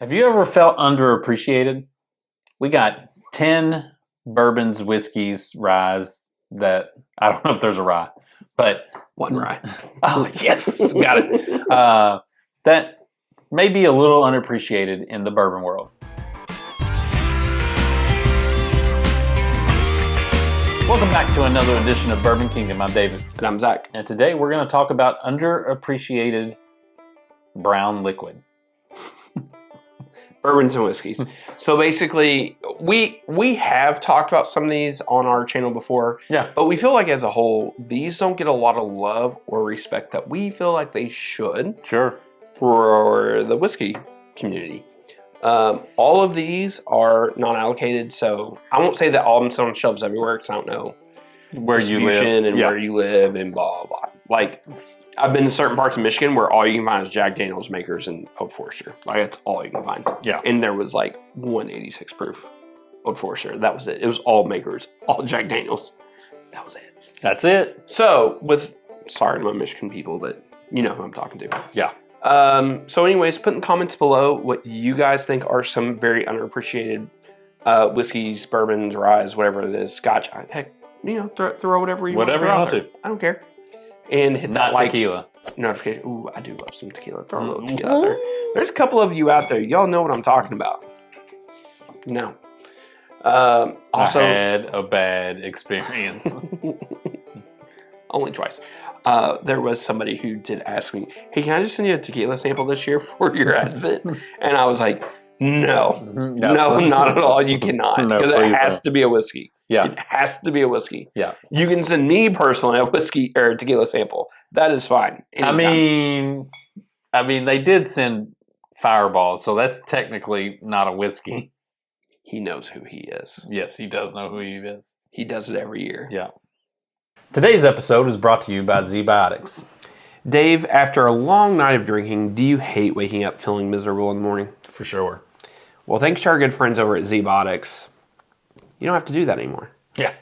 Have you ever felt underappreciated? We got 10 bourbons, whiskeys, ryes that I don't know if there's a rye, but One rye. oh yes, got it. That may be a little underappreciated in the bourbon world. Welcome back to another edition of Bourbon Kingdom. I'm David. And I'm Zach. And today we're going to talk about underappreciated brown liquid. Bourbons and whiskeys. So basically, we have talked about some of these on our channel before. Yeah. But we feel like as a whole, these don't get a lot of love or respect that we feel like they should. Sure. For the whiskey community. All of these are non-allocated, so I won't say that all of them sit on shelves everywhere because I don't know Where you live. and where you live and blah, blah, blah. Like, I've been in certain parts of Michigan where all you can find is Jack Daniels makers and Old Forester. Like, that's all you can find. Yeah. And there was like 186 proof Old Forester. That was it. It was all makers, all Jack Daniels. That was it. That's it. So, sorry to my Michigan people, but you know who I'm talking to. Yeah. So anyways, put in the comments below what you guys think are some very underappreciated whiskeys, bourbons, ryes, whatever it is, scotch. Heck, you know, throw whatever you want to throw out there. I don't care. And hit Not that like tequila. notification. Ooh, I do love some tequila. Throw a little tequila out there. There's a couple of you out there. Y'all know what I'm talking about. No. Also, I had a bad experience. only twice. There was somebody who did ask me, hey, can I just send you a tequila sample this year for your advent? And I was like, no, not at all. You cannot. Because it has to be a whiskey. Yeah. It has to be a whiskey. Yeah. You can send me personally a whiskey or a tequila sample. That is fine. Anytime. I mean, they did send Fireball, so that's technically not a whiskey. He knows who he is. Yes, he does know who he is. He does it every year. Yeah. Today's episode is brought to you by ZBiotics. Dave, after a long night of drinking, do you hate waking up feeling miserable in the morning? For sure. Well, thanks to our good friends over at ZBiotics, you don't have to do that anymore. Yeah.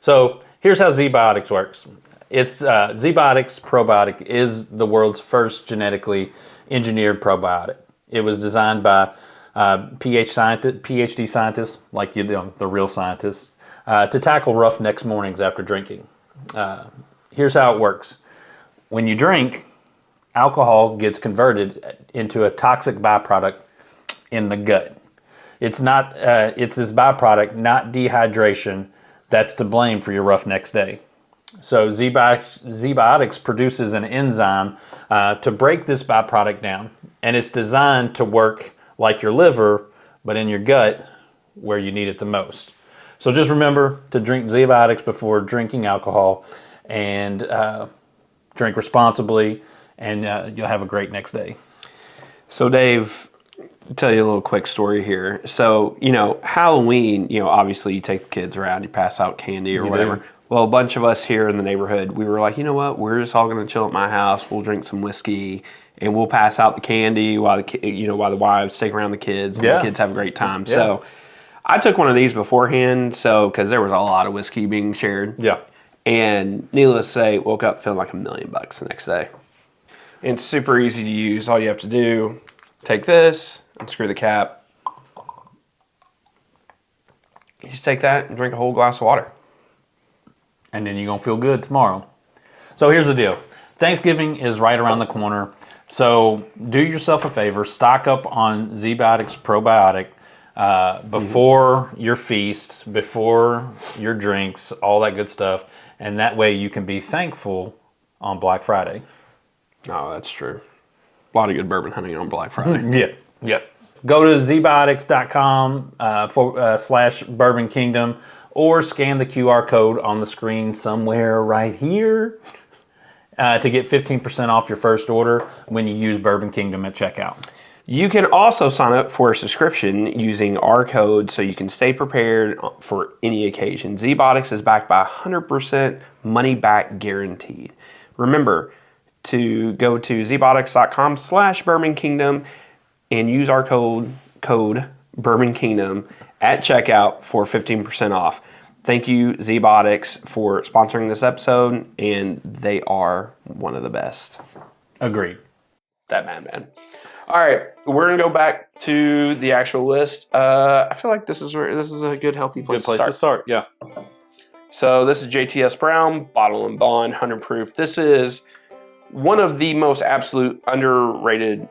So here's how ZBiotics works. It's ZBiotics Probiotic is the world's first genetically engineered probiotic. It was designed by PhD scientists, like the real scientists, to tackle rough next mornings after drinking. Here's how it works. When you drink, alcohol gets converted into a toxic byproduct in the gut. It's this byproduct, not dehydration, that's to blame for your rough next day. So ZBiotics produces an enzyme to break this byproduct down, and it's designed to work like your liver, but in your gut where you need it the most. So just remember to drink ZBiotics before drinking alcohol, and drink responsibly, and you'll have a great next day. So Dave, I'll tell you a little quick story here. So, Halloween, obviously you take the kids around, you pass out candy or whatever. Do. Well, a bunch of us here in the neighborhood, we were like, you know what, we're just all going to chill at my house. We'll drink some whiskey and we'll pass out the candy while the wives take around the kids and the kids have a great time. Yeah. So I took one of these beforehand, because there was a lot of whiskey being shared. Yeah. And needless to say, woke up feeling like $1 million the next day. And it's super easy to use. All you have to do, take this, unscrew the cap. You just take that and drink a whole glass of water. And then you're going to feel good tomorrow. So here's the deal. Thanksgiving is right around the corner. So do yourself a favor. Stock up on ZBiotics Probiotic before your feast, before your drinks, all that good stuff. And that way you can be thankful on Black Friday. Oh, that's true. A lot of good bourbon hunting on Black Friday. Yeah. Go to zbiotics.com /Bourbon Kingdom or scan the QR code on the screen somewhere right here to get 15% off your first order when you use Bourbon Kingdom at checkout. You can also sign up for a subscription using our code so you can stay prepared for any occasion. ZBiotics is backed by 100% money back guaranteed. Remember to go to zbiotics.com /Bourbon Kingdom and use our code Bourbon Kingdom at checkout for 15% off. Thank you, ZBiotics, for sponsoring this episode, and they are one of the best. Agreed. That madman. All right, we're gonna go back to the actual list. I feel like this is a good, healthy place, to start. Yeah. So this is JTS Brown, Bottle and Bond, 100 proof. This is one of the most absolute underrated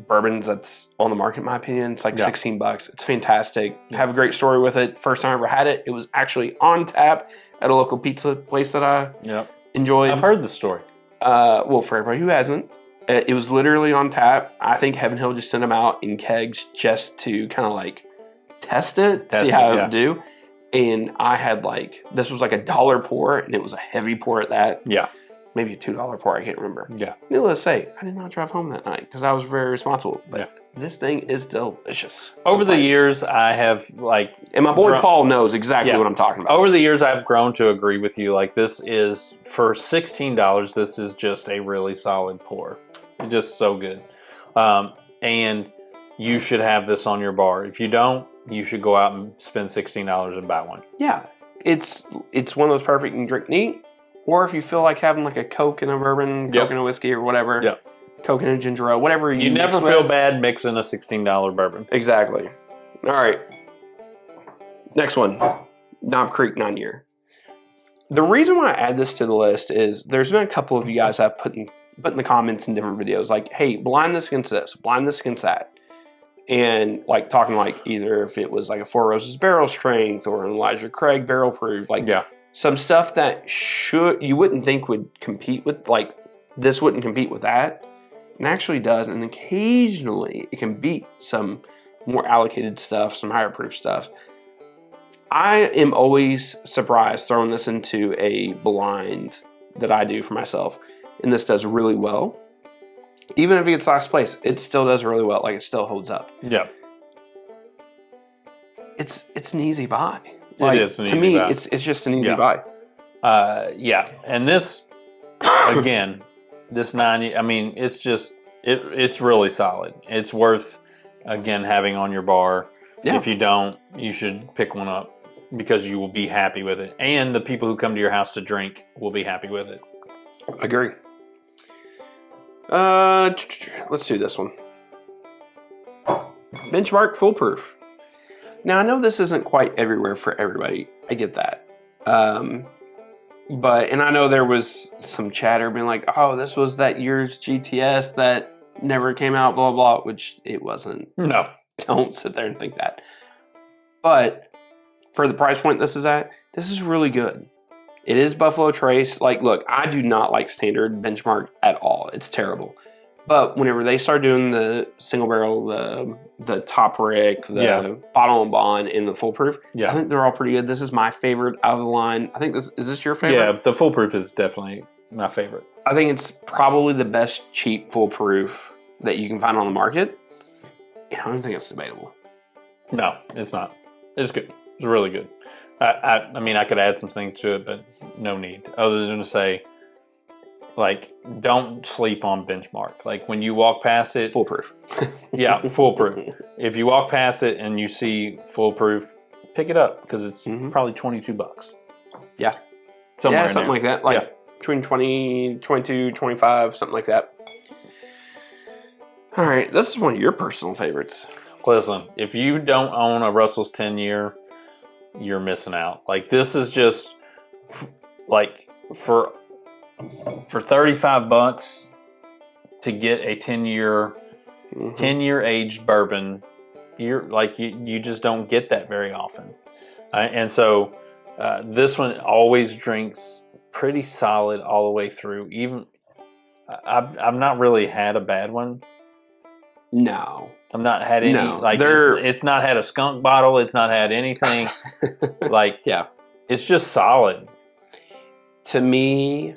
bourbons that's on the market, in my opinion. It's like $16. It's fantastic. I have a great story with it. First time I ever had it, it was actually on tap at a local pizza place that I enjoyed. I've heard the story. Well, for everybody who hasn't, it was literally on tap. I think Heaven Hill just sent them out in kegs just to kind of like test it, see how it would do. And I had this was like $1 pour, and it was a heavy pour at that. Yeah. Maybe a $2 pour, I can't remember. Yeah. Needless to say, I did not drive home that night because I was very responsible. But this thing is delicious. Over the years, I have and my boy Paul knows exactly what I'm talking about. Over the years, I've grown to agree with you. Like, this is, for $16, this is just a really solid pour. Just so good. And you should have this on your bar. If you don't, you should go out and spend $16 and buy one. Yeah. It's one of those perfect you can drink neat. Or if you feel like having like a Coke and a bourbon, Coke and a whiskey or whatever, Coke and a ginger ale, whatever you never feel bad mixing a $16 bourbon. Exactly. All right. Next one, Knob Creek 9 year. The reason why I add this to the list is there's been a couple of you guys I've put in the comments in different videos like, hey, blind this against this, blind this against that. And like talking like either if it was like a Four Roses barrel strength or an Elijah Craig barrel proof, some stuff that you wouldn't think would compete with, like this wouldn't compete with that, and actually does, and occasionally it can beat some more allocated stuff, some higher proof stuff. I am always surprised throwing this into a blind that I do for myself, and this does really well. Even if it gets last place, it still does really well. Like, it still holds up. Yeah. It's an easy buy. It is an easy buy. To me, it's just an easy buy. And this, again, this 90, I mean, it's just, it's really solid. It's worth, again, having on your bar. Yeah. If you don't, you should pick one up because you will be happy with it. And the people who come to your house to drink will be happy with it. Agree. Let's do this one. Benchmark Foolproof. Now, I know this isn't quite everywhere for everybody. I get that. And I know there was some chatter being like, oh, this was that year's GTS that never came out, blah, blah, which it wasn't. No. Don't sit there and think that. But for the price point this is at, this is really good. It is Buffalo Trace. Like, look, I do not like standard benchmark at all. It's terrible. But whenever they start doing the single barrel, the top rick, the bottle and bond, and the foolproof, I think they're all pretty good. This is my favorite out of the line. I think is this your favorite? Yeah, the foolproof is definitely my favorite. I think it's probably the best cheap foolproof that you can find on the market. And I don't think it's debatable. No, it's not. It's good. It's really good. I mean, I could add some things to it, but no need. Other than to say, like, don't sleep on benchmark. Like, when you walk past it... Foolproof. Yeah, foolproof. If you walk past it and you see foolproof, pick it up because it's probably $22. Yeah. Somewhere something like that. Like, between 20, 22, 25, something like that. All right, this is one of your personal favorites. Listen, if you don't own a Russell's 10-year, you're missing out. Like, this is just, like, for $35 to get a 10-year aged bourbon, you just don't get that very often. And so this one always drinks pretty solid all the way through. Even I've not really had a bad one. No. I've not had any, it's not had a skunk bottle. It's not had anything. It's just solid. To me,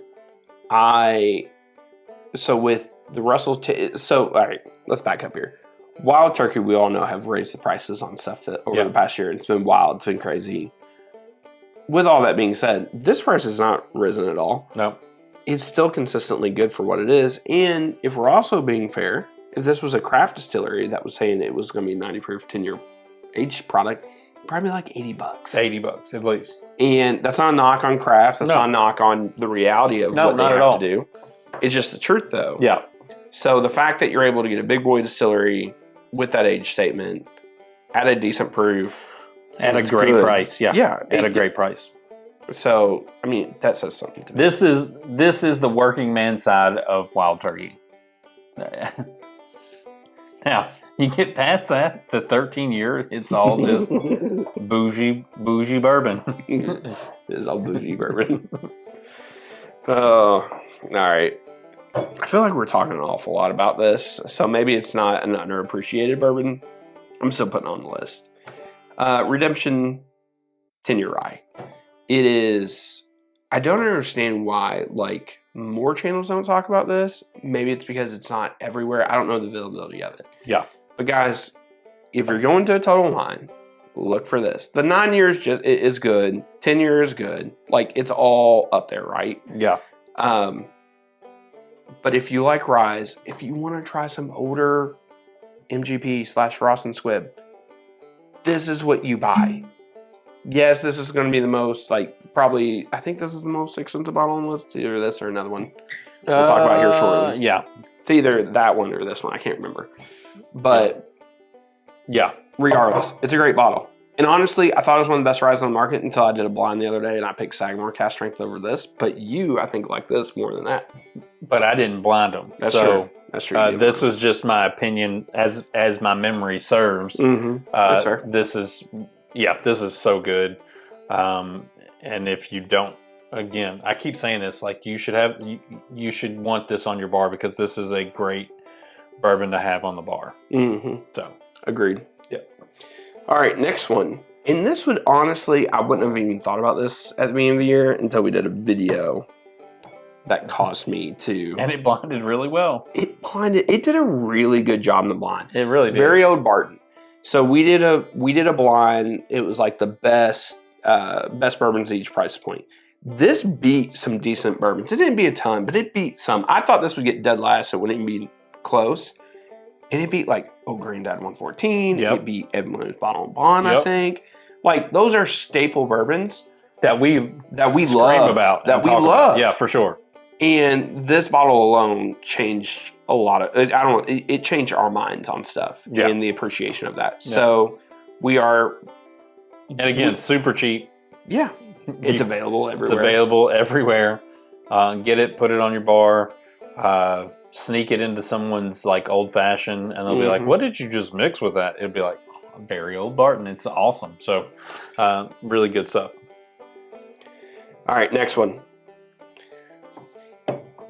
with the Russell's, all right, let's back up here. Wild Turkey, we all know, have raised the prices on stuff that over the past year. It's been wild. It's been crazy. With all that being said, this price has not risen at all. No. It's still consistently good for what it is. And if we're also being fair, if this was a craft distillery that was saying it was going to be 90 proof 10-year aged product, probably like $80. $80 at least. And that's not a knock on craft. That's not a knock on the reality of what they have to do. It's just the truth, though. Yeah. So the fact that you're able to get a big boy distillery with that age statement at a decent proof. At a great price. Yeah. At a great price. So, I mean, that says something to me. This is the working man side of Wild Turkey. Now, you get past that, the 13-year, it's all just bougie bourbon. It is all bougie bourbon. Oh, all right. I feel like we're talking an awful lot about this, so maybe it's not an underappreciated bourbon. I'm still putting it on the list. Redemption 10-year rye. It is. I don't understand why, like, more channels don't talk about this. Maybe it's because it's not everywhere. I don't know the availability of it. Yeah. But guys, if you're going to a Total Wine, look for this. The 9 years is good. 10 years is good. Like, it's all up there, right? Yeah. But if you like ryes, if you want to try some older MGP/Ross and Squibb, this is what you buy. Yes, this is going to be the most, like, probably, I think this is the most expensive bottle on the list. Either this or another one. We'll talk about here shortly. Yeah. It's either that one or this one. I can't remember. But, yeah, regardless, it's a great bottle. And honestly, I thought it was one of the best ryes on the market until I did a blind the other day and I picked Sagamore Cast Strength over this. But you, I think, like this more than that. But I didn't blind them. That's true. That's true. This was just my opinion as my memory serves. Mm-hmm. That's fair. This is so good. And if you don't, again, I keep saying this, like you should want this on your bar because this is a great bourbon to have on the bar. Mm-hmm. So agreed. Yep. All right, next one. And this would honestly, I wouldn't have even thought about this at the beginning of the year until we did a video that caused me to. And it blinded really well. It did a really good job in the blind. It really did. Very old Barton. So we did a blind. It was like the best bourbons at each price point. This beat some decent bourbons. It didn't beat a ton, but it beat some. I thought this would get dead last, so it wouldn't even be close. And it beat like Old Granddad 114. Yep. It beat Edmund's Bottle and Bond, Yep. I think. Like those are staple bourbons that we love about. That we love. Yeah, for sure. And this bottle alone changed a lot of. It changed our minds on stuff and the appreciation of that. Yeah. So we are. And again, super cheap. Yeah, it's available everywhere. It's available everywhere. Get it, put it on your bar. Sneak it into someone's like old fashioned, and they'll be like, "What did you just mix with that?" It'll be like, "Very old Barton." It's awesome. So, really good stuff. All right, next one.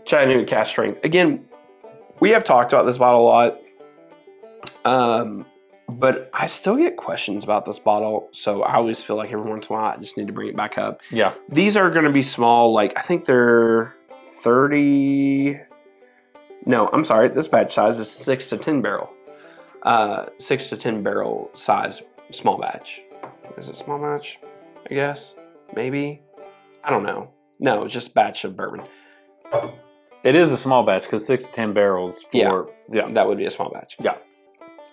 Chattanooga Cast Strength. Again, we have talked about this bottle a lot, but I still get questions about this bottle. So I always feel like every once in a while I just need to bring it back up. Yeah, these are going to be small. Like I think they're 30. No, I'm sorry. This batch size is 6 to 10 barrel. 6 to 10 barrel size, small batch. Is it small batch? I guess. Maybe. I don't know. No, it's just batch of bourbon. It is a small batch because 6 to 10 barrels. Yeah, that would be a small batch. Yeah.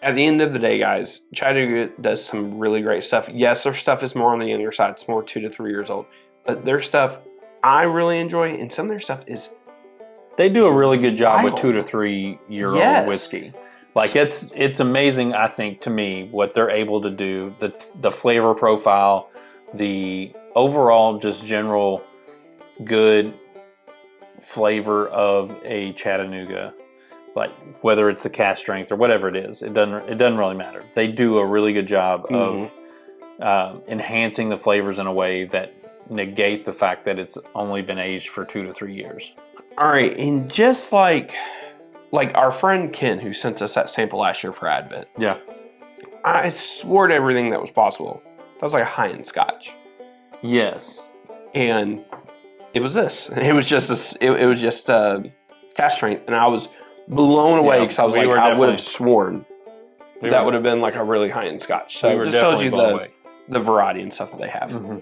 At the end of the day, guys, Chattanooga does some really great stuff. Yes, their stuff is more on the younger side. It's more 2 to 3 years old. But their stuff I really enjoy, and some of their stuff is. They do a really good job with 2 to 3 year old whiskey. Like it's amazing, I think, to me what they're able to do. The flavor profile, the overall just general good flavor of a Chattanooga, like whether it's the cast strength or whatever it is, it doesn't really matter. They do a really good job of enhancing the flavors in a way that negate the fact that it's only been aged for 2 to 3 years. All right, and just like our friend Ken who sent us that sample last year for Advent. Yeah, I swore to everything that was possible. That was like a high-end Scotch. Yes, and it was this. It was just cast strength, and I was blown away because I was like, I would have sworn that would have been like a really high-end Scotch. So it just tells you the variety and stuff that they have. Mm-hmm.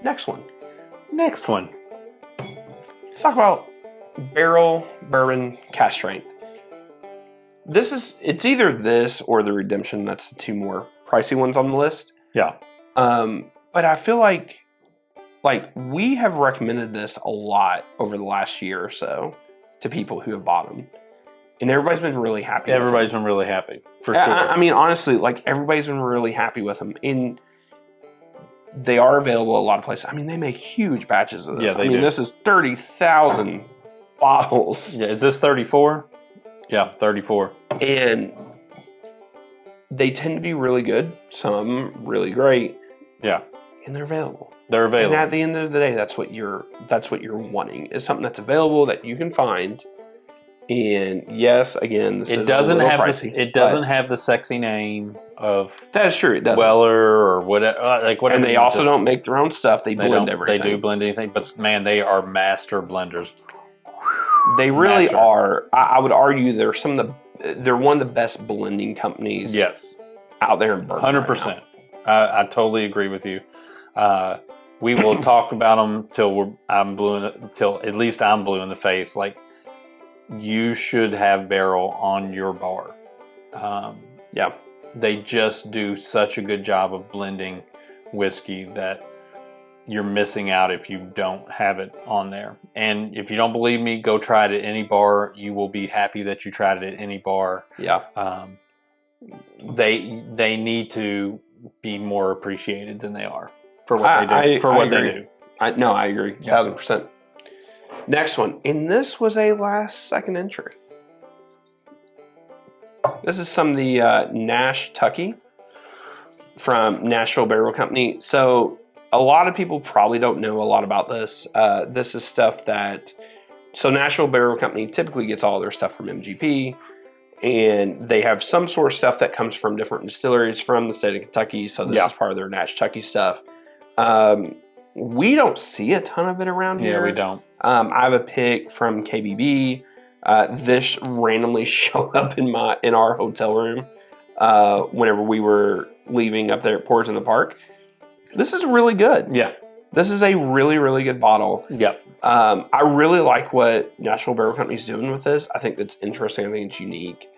Next one. Let's talk about barrel bourbon cast strength. It's either this or the Redemption. That's the two more pricey ones on the list. Yeah. But I feel like like, we have recommended this a lot over the last year or so to people who have bought them. And everybody's been really happy. Everybody's been really happy, for sure. I mean, honestly, like, everybody's been really happy with them. And they are available at a lot of places. I mean, they make huge batches of this. Yeah, they do. This is 30,000 bottles. Yeah, is this 34? Yeah, 34. And they tend to be really good. Some of them really great. Yeah. And they're available. They're available. And at the end of the day, that's what you're wanting, is something that's available that you can find. And yes, again, it doesn't have the sexy name of that's true. It doesn't. Weller or whatever. Whatever. And they also don't make their own stuff. They blend everything. They do blend anything, but man, they are master blenders. They really are. I would argue they're one of the best blending companies. Yes, out there in Bourbon. 100%. I totally agree with you. We will talk about them till at least I'm blue in the face. Like, you should have barrel on your bar. Yeah. They just do such a good job of blending whiskey that you're missing out if you don't have it on there. And if you don't believe me, go try it at any bar. You will be happy that you tried it at any bar. Yeah. They need to be more appreciated than they are for what they do. I agree. 1,000%. Next one, and this was a last-second entry. This is some of the Nash Tucky from Nashville Barrel Company. So a lot of people probably don't know a lot about this. This is stuff so Nashville Barrel Company typically gets all their stuff from MGP, and they have some sort of stuff that comes from different distilleries from the state of Kentucky. So this is part of their Nash Tucky stuff. We don't see a ton of it around here. Yeah, we don't. I have a pick from KBB. This randomly showed up in our hotel room whenever we were leaving up there at Pours in the Park. This is really good. Yeah. This is a really, really good bottle. Yep. I really like what Nashville Barrel Company is doing with this. I think that's interesting. I think it's unique.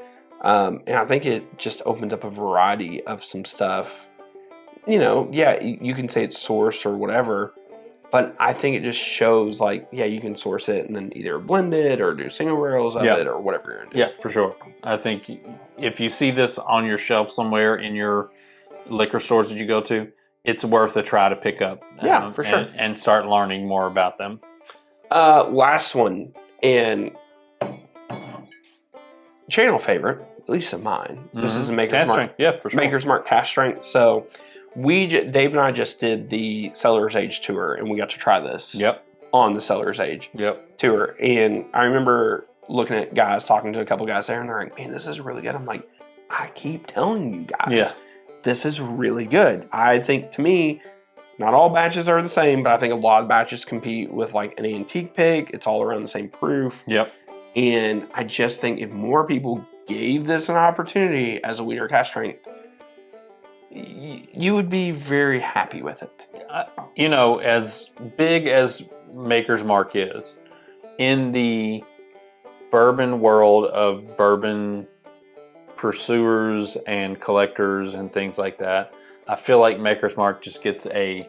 And I think it just opens up a variety of some stuff. You can say it's sourced or whatever, but I think it just shows you can source it and then either blend it or do single barrels of it or whatever you're going to do. Yeah, for sure. I think if you see this on your shelf somewhere in your liquor stores that you go to, it's worth a try to pick up. Yeah, for sure. And start learning more about them. Last one, and channel favorite, at least of mine. Mm-hmm. This is a Maker's Mark. Yeah, for sure. Maker's Mark Cask Strength. So Dave and I just did the Cellar's Age tour, and we got to try this. Yep. On the Cellar's Age. Yep. Tour, and I remember looking at guys, talking to a couple guys there, and they're like, "Man, this is really good." I'm like, I keep telling you guys, this is really good. I think, to me, not all batches are the same, but I think a lot of batches compete with an antique pick. It's all around the same proof. Yep. And I just think if more people gave this an opportunity as a Wiener Cask Strength, you would be very happy with it. As big as Maker's Mark is, in the bourbon world of bourbon pursuers and collectors and things like that, I feel like Maker's Mark just gets you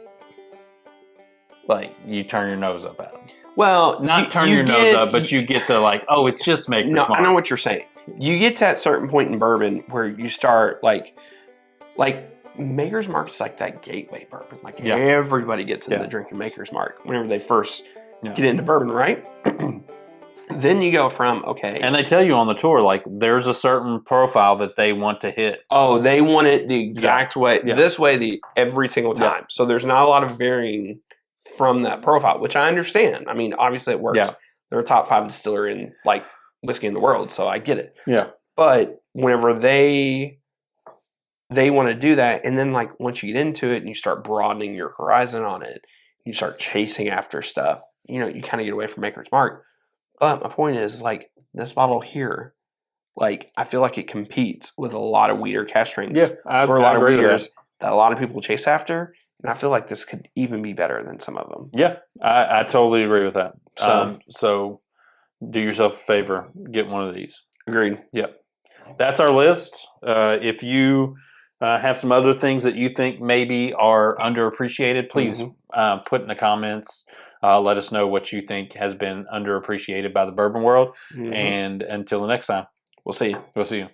turn your nose up at them. Well, not turn your nose up, but you get to it's just Maker's Mark. I know what you're saying. You get to that certain point in bourbon where you start Maker's Mark is like that gateway bourbon. Everybody gets into drinking Maker's Mark whenever they first get into bourbon, right? Then you go from, and they tell you on the tour, there's a certain profile that they want to hit. Oh, they want it the exact way, this way, every single time. Yeah. So there's not a lot of varying from that profile, which I understand. I mean, obviously it works. Yeah. They're a top 5 distillery in whiskey in the world, so I get it. Yeah. But whenever they want to do that, and then once you get into it and you start broadening your horizon on it, you start chasing after stuff, you kind of get away from Maker's Mark. But my point is, this bottle here, I feel like it competes with a lot of Wiener Cask Strengths. Yeah, or a lot of Wieners that a lot of people chase after. And I feel like this could even be better than some of them. Yeah, I totally agree with that. So do yourself a favor, get one of these. Agreed. Yep. That's our list. If you have some other things that you think maybe are underappreciated, please put in the comments. Let us know what you think has been underappreciated by the bourbon world. And until the next time, We'll see you. We'll see you.